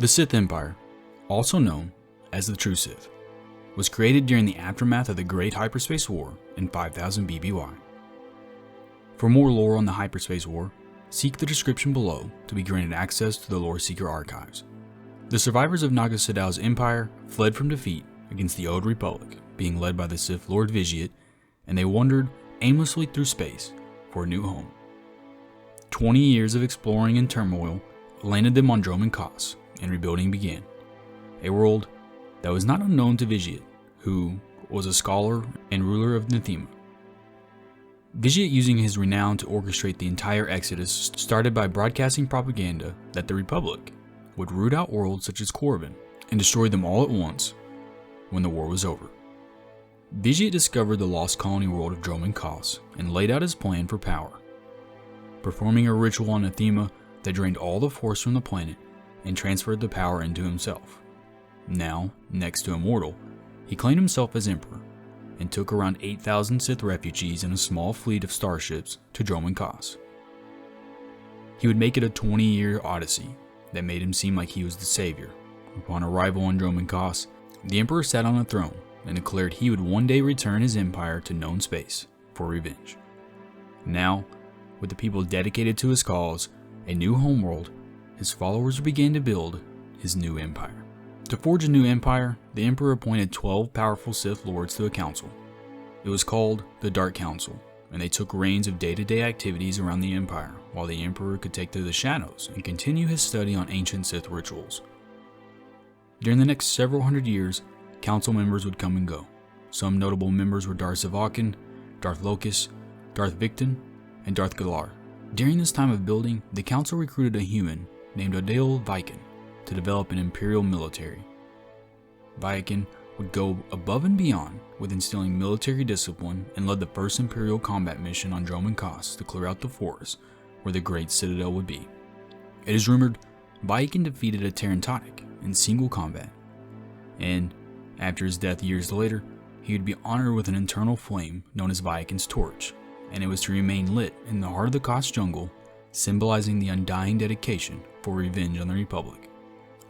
The Sith Empire, also known as the True Sith, was created during the aftermath of the Great Hyperspace War in 5000 BBY. For more lore on the Hyperspace War, seek the description below to be granted access to the Loreseeker archives. The survivors of Naga Sadow's empire fled from defeat against the Old Republic, being led by the Sith Lord Viziet, and they wandered aimlessly through space for a new home. 20 years of exploring and turmoil landed them on Dromund Kaas, and rebuilding began. A world that was not unknown to Viziet, who was a scholar and ruler of Nathema. Viziet, using his renown to orchestrate the entire exodus, started by broadcasting propaganda that the Republic would root out worlds such as Korriban and destroy them all at once when the war was over. Viziet discovered the lost colony world of Dromund Kaas and laid out his plan for power, performing a ritual on Nathema that drained all the force from the planet and transferred the power into himself. Now, next to immortal, he claimed himself as emperor and took around 8,000 Sith refugees and a small fleet of starships to Dromund Kaas. He would make it a 20-year odyssey that made him seem like he was the savior. Upon arrival on Dromund Kaas, the emperor sat on a throne and declared he would one day return his empire to known space for revenge. Now, with the people dedicated to his cause, a new homeworld, his followers began to build his new empire. To forge a new empire, the emperor appointed 12 powerful Sith lords to a council. It was called the Dark Council, and they took reins of day-to-day activities around the empire, while the emperor could take to the shadows and continue his study on ancient Sith rituals. During the next several hundred years, council members would come and go. Some notable members were Darth Zavaukin, Darth Locus, Darth Victon, and Darth Galar. During this time of building, the council recruited a human named Odale Viken to develop an imperial military. Viken would go above and beyond with instilling military discipline and led the first imperial combat mission on Dromund Kaas to clear out the forest where the Great Citadel would be. It is rumored Viken defeated a Terran Tonic in single combat, and after his death years later, he would be honored with an internal flame known as Viken's Torch, and it was to remain lit in the heart of the Kaas jungle, symbolizing the undying dedication for revenge on the Republic.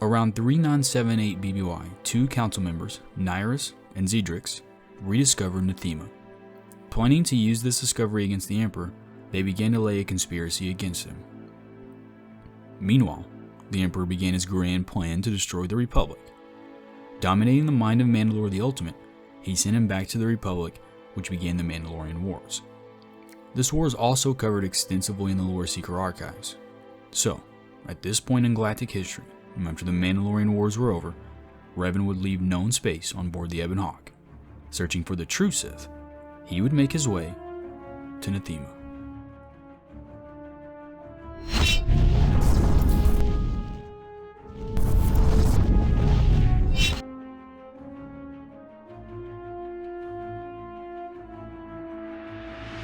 Around 3978 BBY, two council members, Nyrus and Zedrix, rediscovered Nathema. Planning to use this discovery against the Emperor, they began to lay a conspiracy against him. Meanwhile, the Emperor began his grand plan to destroy the Republic. Dominating the mind of Mandalore the Ultimate, he sent him back to the Republic, which began the Mandalorian Wars. This war is also covered extensively in the Loreseeker archives. So, at this point in galactic history, after the Mandalorian Wars were over, Revan would leave known space on board the Ebon Hawk. Searching for the true Sith, he would make his way to Nathema.